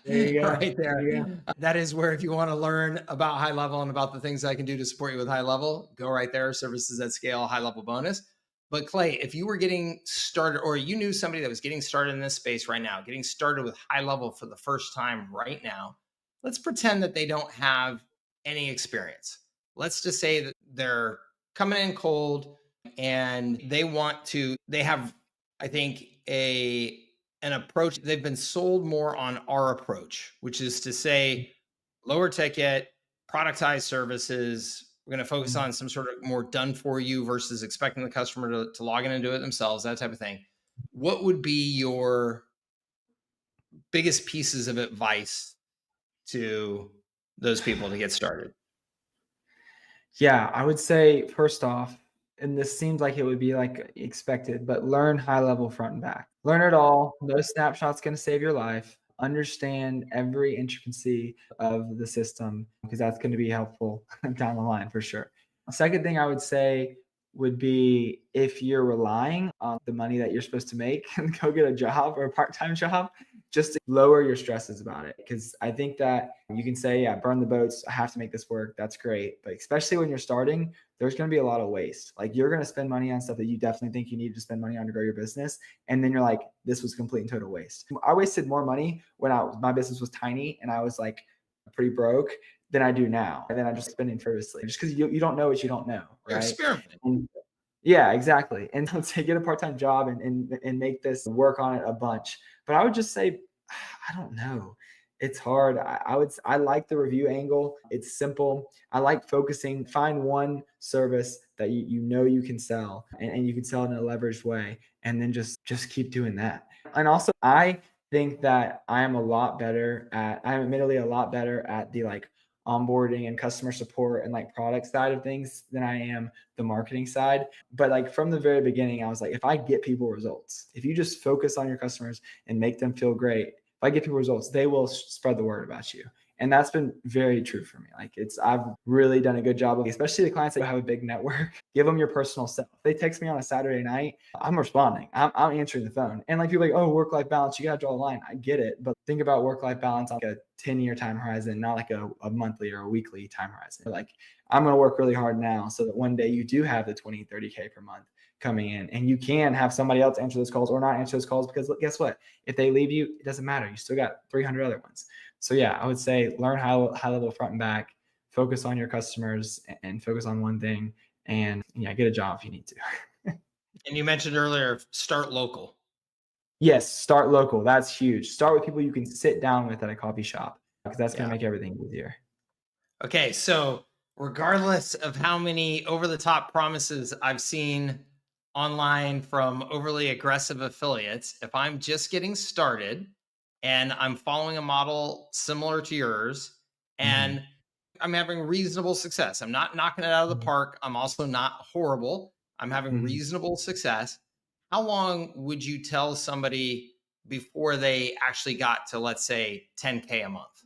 there you go.
Right
There
there.
you go.
That is where, if you want to learn about high level and about the things I can do to support you with high level, go right there. Services at scale, high level bonus. But Clay, if you were getting started, or you knew somebody that was getting started in this space right now, getting started with high level for the first time right now, let's pretend that they don't have any experience. Let's just say that they're coming in cold and they have, I think, an approach. They've been sold more on our approach, which is to say lower ticket, productized services. We're going to focus
Mhm.
on some sort of more done for you versus expecting the customer to log in and do it themselves, that type of thing. What would be your biggest pieces of advice to those people to get started?
Yeah, I would say first off, and this seems like it would be like expected, but learn high level front and back. Learn it all. No snapshot's going to save your life. Understand every intricacy of the system because that's going to be helpful down the line for sure. Second thing I would say would be if you're relying on the money that you're supposed to make and go get a job or a part-time job, just to lower your stresses about it. Because I think that you can say, yeah, burn the boats. I have to make this work. That's great. But especially when you're starting, there's going to be a lot of waste. Like you're going to spend money on stuff that you definitely think you need to spend money on to grow your business. And then you're like, this was complete and total waste. I wasted more money when my business was tiny and I was like pretty broke than I do now. And then I'm just spending frivolously just because you don't know what you don't know.
You're
Right.
experimenting.
And yeah, exactly. And let's say get a part-time job and make this work on it a bunch. But I would just say, I don't know. It's hard. I like the review angle. It's simple. I like focusing. Find one service that you know you can sell and you can sell it in a leveraged way, and then just keep doing that. And also, I think that I am a lot better at. I'm admittedly a lot better at the like onboarding and customer support and like product side of things than I am the marketing side. But like from the very beginning, I was like, if I get people results, if you just focus on your customers and make them feel great, if I get people results, they will spread the word about you. And that's been very true for me. Like I've really done a good job of, especially the clients that have a big network, give them your personal self. If they text me on a Saturday night, I'm responding. I'm answering the phone. And like people are like, oh, work-life balance, you got to draw a line. I get it. But think about work-life balance on like a 10-year time horizon, not like a monthly or a weekly time horizon. Like I'm going to work really hard now so that one day you do have the 20, 30K per month coming in and you can have somebody else answer those calls or not answer those calls because guess what? If they leave you, it doesn't matter. You still got 300 other ones. So yeah, I would say learn high level front and back, focus on your customers and focus on one thing and yeah, get a job if you need to.
And you mentioned earlier, start local.
Yes, start local. That's huge. Start with people you can sit down with at a coffee shop because that's going
Yeah.
to make everything easier.
Okay. So regardless of how many over the top promises I've seen online from overly aggressive affiliates, if I'm just getting started and I'm following a model similar to yours
Mhm,
and I'm having reasonable success, I'm not knocking it out of the
mhm,
park. I'm also not horrible. I'm having
mhm.
reasonable success. How long would you tell somebody before they actually got to, let's say, 10K a month?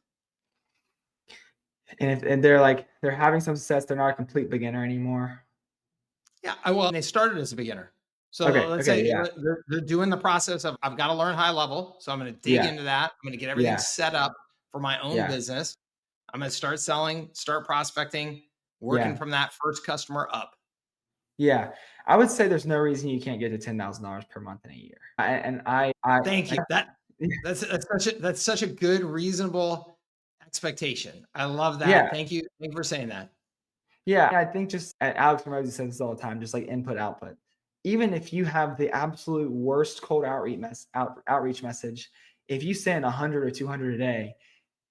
And they're like they're having some success, they're not a complete beginner anymore.
Yeah, well, they started as a beginner. So
Okay,
let's
okay,
say
yeah,
they're doing the process of I've got to learn high level. So I'm going to dig
yeah,
into that. I'm going to get everything
yeah,
set up for my own
yeah,
business. I'm going to start selling, start prospecting, working
yeah,
from that first customer up.
yeah. I would say there's no reason you can't get to $10,000 per month in a year.
Thank you. That
Yeah,
that's such a good reasonable expectation. I love that.
yeah,
Thank you. Thank you for saying that.
yeah. I think just Alex Ramosi says this all the time, just like input output. Even if you have the absolute worst cold outreach message, if you send 100 or 200 a day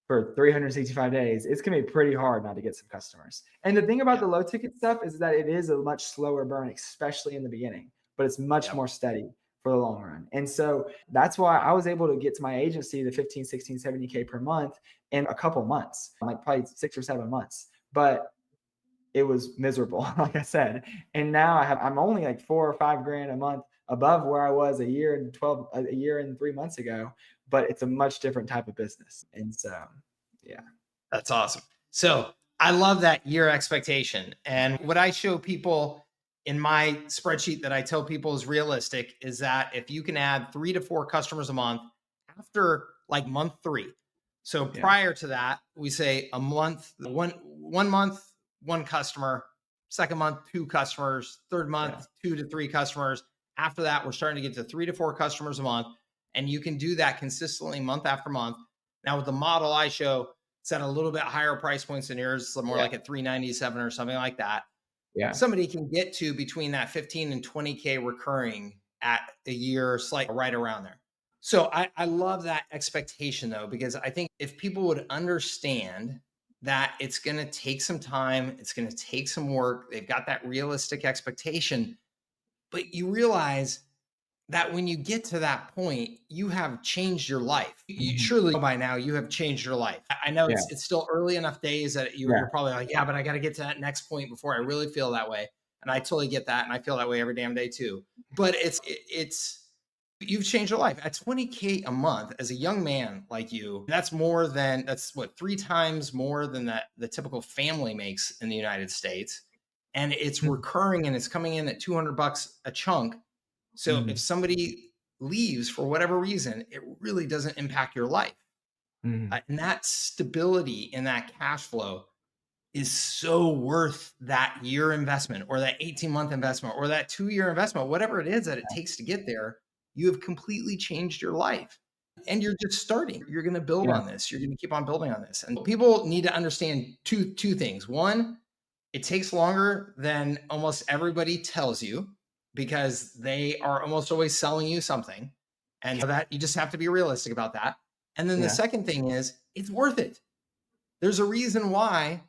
for 365 days, it's gonna be pretty hard not to get some customers. And the thing about
Yeah.
the low ticket stuff is that it is a much slower burn, especially in the beginning, but it's much
Yep.
more steady for the long run. And so that's why I was able to get to my agency to 15, 16, 70K per month in a couple months, like probably 6 or 7 months. But it was miserable, like I said. And now I'm only like 4 or 5 grand a month above where I was a year and 3 months ago, but it's a much different type of business. And so, yeah.
That's awesome. So I love that year expectation. And what I show people in my spreadsheet that I tell people is realistic is that if you can add 3 to 4 customers a month after like month 3. So
Yeah.
prior to that, we say a month, one month, one customer, second month, 2 customers, third
Yeah.
month, 2 to 3 customers. After that, we're starting to get to 3 to 4 customers a month. And you can do that consistently month after month. Now, with the model I show, it's at a little bit higher price points than yours, so more
Yeah.
like at 397 or something like that.
Yeah.
Somebody can get to between that 15 and 20K recurring at a year, slight right around there. So I love that expectation though, because I think if people would understand that it's going to take some time, it's going to take some work, they've got that realistic expectation, but you realize that when you get to that point, you have changed your life. You
Mhm.
surely by now you have changed your life. I know
Yeah.
it's still early enough days that you're
Yeah.
probably like, yeah, but I got to get to that next point before I really feel that way. And I totally get that, and I feel that way every damn day too. But it's you've changed your life at 20K a month as a young man like you. That's what 3 times more than that the typical family makes in the United States, and it's
Mhm.
recurring and it's coming in at $200 a chunk. So if
Mhm.
somebody leaves for whatever reason, it really doesn't impact your life.
Mhm.
And that stability in that cash flow is so worth that year investment or that 18-month investment or that 2 year investment, whatever it is that it takes to get there. You have completely changed your life. And you're just starting. You're going to build
Yeah.
on this. You're going to keep on building on this. And people need to understand two things. One, it takes longer than almost everybody tells you because they are almost always selling you something. And so that you just have to be realistic about that. And then the
Yeah.
second thing is it's worth it. There's a reason why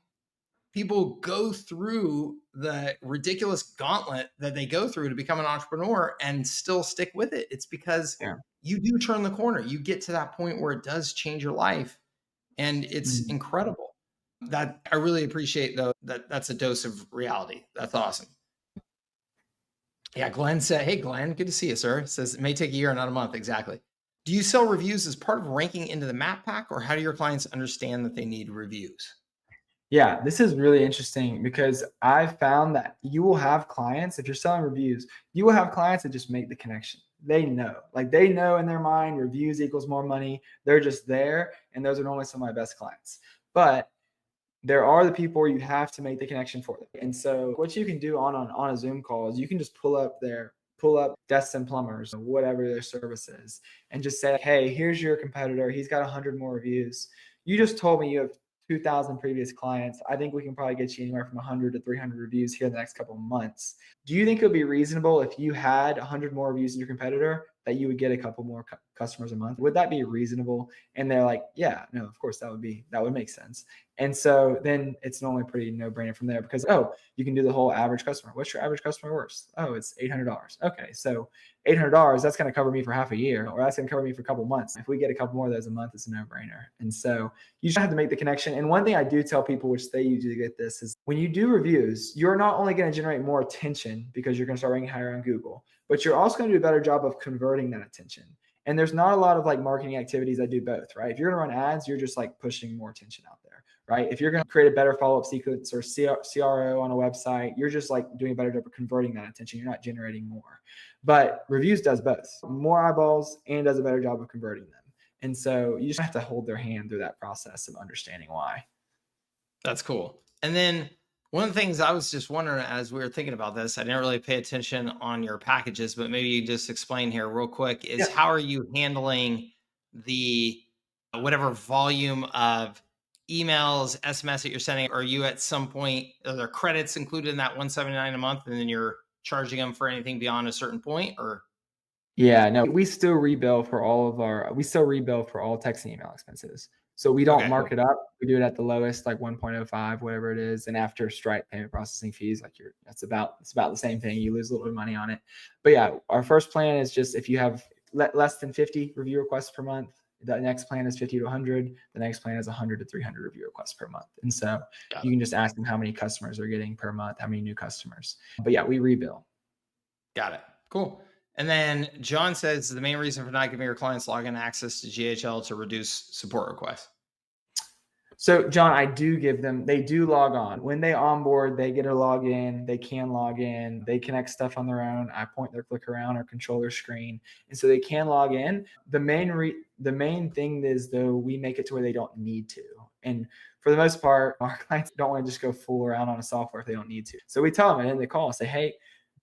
people go through the ridiculous gauntlet that they go through to become an entrepreneur and still stick with it. It's because
Yeah.
you do turn the corner. You get to that point where it does change your life and it's
Mhm.
incredible. That I really appreciate though that that's a dose of reality. That's awesome. Yeah, Glenn said, "Hey Glenn, good to see you, sir." Says it may take a year, not a month. Exactly. Do you sell reviews as part of ranking into the map pack, or how do your clients understand that they need reviews?
Yeah, this is really interesting because I've found that you will have clients, if you're selling reviews, you will have clients that just make the connection. They know, like they know in their mind, reviews equals more money. They're just there. And those are normally some of my best clients. But there are the people where you have to make the connection for them. And so what you can do on a Zoom call is you can just pull up Desks and Plumbers, whatever their service is, and just say, hey, here's your competitor. He's got 100 more reviews. You just told me you have 2,000 previous clients. I think we can probably get you anywhere from 100 to 300 reviews here in the next couple of months. Do you think it would be reasonable if you had 100 more reviews than your competitor that you would get a couple more customers a month. Would that be reasonable? And they're like, yeah, no, of course that would make sense. And so then it's normally pretty no brainer from there because, oh, you can do the whole average customer. What's your average customer worth? Oh, it's $800. Okay. So $800, that's going to cover me for half a year, or that's going to cover me for a couple months. If we get a couple more of those a month, it's a no brainer. And so you just have to make the connection. And one thing I do tell people, which they usually get this, is when you do reviews, you're not only going to generate more attention because you're going to start ranking higher on Google, but you're also going to do a better job of converting that attention. And there's not a lot of like marketing activities that do both, right? If you're going to run ads, you're just like pushing more attention out there, right? If you're going to create a better follow-up sequence or CRO on a website, you're just like doing a better job of converting that attention. You're not generating more. But reviews does both, more eyeballs and does a better job of converting them. And so you just have to hold their hand through that process of understanding why.
That's cool. And then one of the things I was just wondering as we were thinking about this, I didn't really pay attention on your packages, but maybe you just explain here real quick is
Yeah.
how are you handling the whatever volume of emails, SMS that you're sending? Are you at some point, are there credits included in that 179 a month and then you're charging them for anything beyond a certain point or?
Yeah, no, we still rebill for all text and email expenses. So we don't
Okay,
mark it up. We do it at the lowest, like 1.05, whatever it is. And after Stripe payment processing fees, like it's about the same thing. You lose a little bit of money on it. But yeah, our first plan is just if you have less than 50 review requests per month, the next plan is 50 to 100. The next plan is 100 to 300 review requests per month. And so
got
you
it.
can just ask them how many customers they're getting per month, how many new customers. But yeah, we rebill.
Got it. Cool. And then John says the main reason for not giving your clients login access to GHL to reduce support requests.
So, John, I do give them, they do log on. When they onboard, they get a login, they can log in, they connect stuff on their own. I point their clicker around or control their screen. And so they can log in. The main thing is though, we make it to where they don't need to. And for the most part, our clients don't want to just go fool around on a software if they don't need to. So we tell them and then they call and say, hey,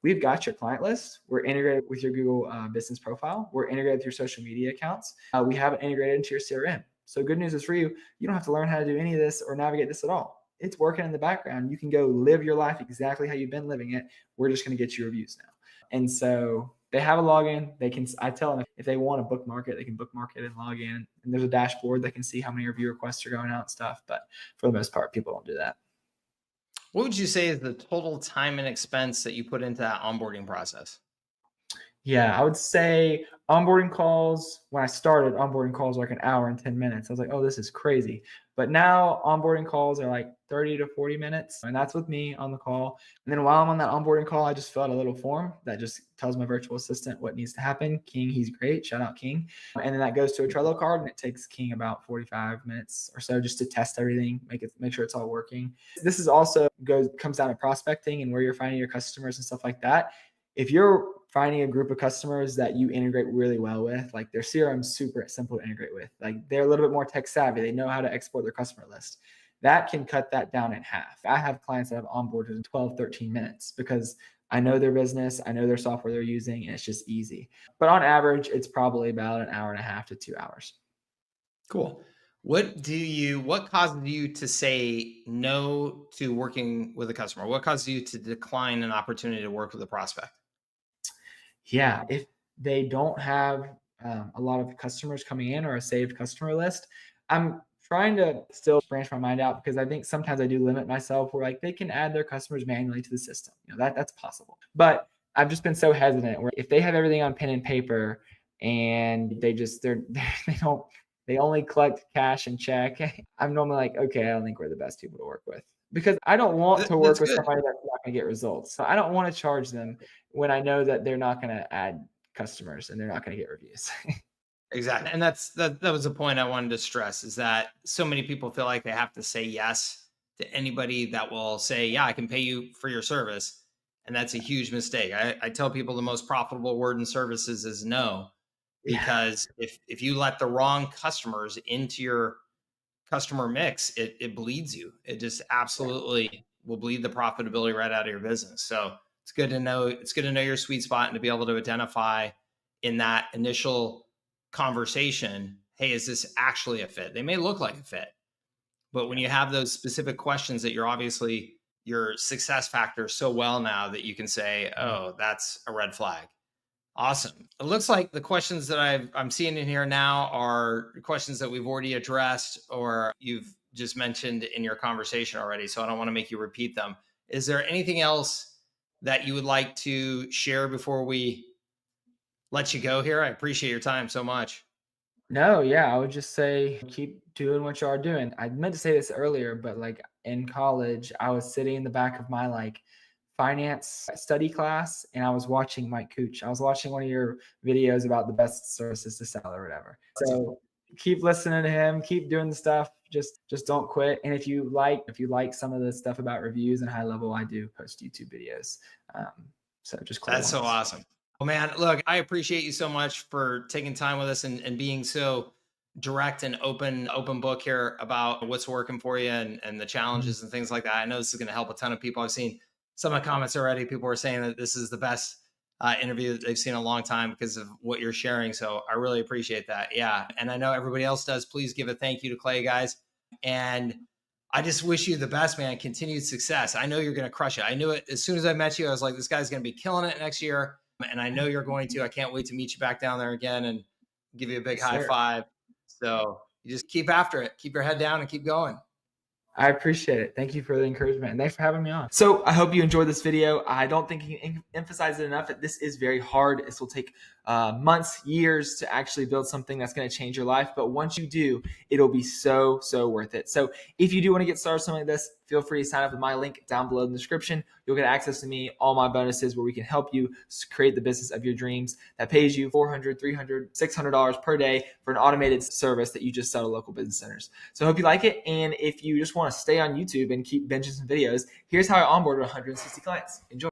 we've got your client list. We're integrated with your Google business profile. We're integrated with your social media accounts. We have it integrated into your CRM. So good news is for you, you don't have to learn how to do any of this or navigate this at all. It's working in the background. You can go live your life exactly how you've been living it. We're just going to get you reviews now. And so they have a login. I tell them if they want to bookmark it, they can bookmark it and log in. And there's a dashboard that can see how many review requests are going out and stuff. But for the most part, people don't do that.
What would you say is the total time and expense that you put into that onboarding process?
Yeah, I would say onboarding calls, when I started, onboarding calls were like an hour and 10 minutes. I was like, oh, this is crazy. But now onboarding calls are like 30 to 40 minutes. And that's with me on the call. And then while I'm on that onboarding call, I just fill out a little form that just tells my virtual assistant what needs to happen. King, he's great. Shout out King. And then that goes to a Trello card and it takes King about 45 minutes or so just to test everything, make sure it's all working. This is also comes down to prospecting and where you're finding your customers and stuff like that. If you're finding a group of customers that you integrate really well with, like their CRM is super simple to integrate with, like they're a little bit more tech savvy, they know how to export their customer list, that can cut that down in half. I have clients that have onboarded in 12, 13 minutes because I know their business, I know their software they're using, and it's just easy. But on average, it's probably about an hour and a half to 2 hours.
Cool. What causes you to say no to working with a customer? What causes you to decline an opportunity to work with a prospect?
Yeah, if they don't have a lot of customers coming in or a saved customer list, I'm trying to still branch my mind out because I think sometimes I do limit myself where like they can add their customers manually to the system. That's possible. But I've just been so hesitant where if they have everything on pen and paper and they only collect cash and check, I'm normally like, okay, I don't think we're the best people to work with because I don't want to work
That's
with
good.
somebody that's not going to get results. So I don't want to charge them when I know that they're not going to add customers and they're not going to get reviews.
Exactly. And that was a point I wanted to stress is that so many people feel like they have to say yes to anybody that will say, yeah, I can pay you for your service. And that's a huge mistake. I tell people the most profitable word in services is no,
Yeah.
because if you let the wrong customers into your customer mix, it bleeds you. It just absolutely will bleed the profitability right out of your business. So it's good to know. It's good to know your sweet spot and to be able to identify in that initial conversation, hey, is this actually a fit? They may look like a fit, but when you have those specific questions that you're obviously your success factor so well now that you can say, oh, that's a red flag. Awesome. It looks like the questions that I'm seeing in here now are questions that we've already addressed or you've just mentioned in your conversation already. So I don't want to make you repeat them. Is there anything else that you would like to share before we let you go here? I appreciate your time so much.
No, yeah, I would just say keep doing what you are doing. I meant to say this earlier, but like in college, I was sitting in the back of my like finance study class and I was watching Mike Cooch. I was watching one of your videos about the best services to sell or whatever.
Awesome.
So keep listening to him, keep doing the stuff. Just don't quit. And if you like some of the stuff about reviews and high level, I do post YouTube videos. So just cool
That's so
ones.
awesome. Well, man, look, I appreciate you so much for taking time with us and being so direct and open book here about what's working for you and the
Mhm.
challenges and things like that. I know this is going to help a ton of people. I've seen some of the comments already. People are saying that this is the best interview that they've seen in a long time because of what you're sharing. So I really appreciate that. Yeah. And I know everybody else does. Please give a thank you to Clay, guys. And I just wish you the best, man. Continued success. I know you're going to crush it. I knew it as soon as I met you. I was like, this guy's going to be killing it next year. And I know you're going to. I can't wait to meet you back down there again and give you a big
Yes,
high
sir.
five. So you just keep after it. Keep your head down and keep going.
I appreciate it. Thank you for the encouragement and thanks for having me on. So I hope you enjoyed this video. I don't think you can emphasize it enough that this is very hard. This will take months, years to actually build something that's going to change your life. But once you do, it'll be so, so worth it. So if you do want to get started with something like this, feel free to sign up with my link down below in the description. You'll get access to me, all my bonuses where we can help you create the business of your dreams that pays you $400, $300, $600 per day for an automated service that you just sell to local business centers. So I hope you like it. And if you just want to stay on YouTube and keep binging some videos, here's how I onboarded 160 clients. Enjoy.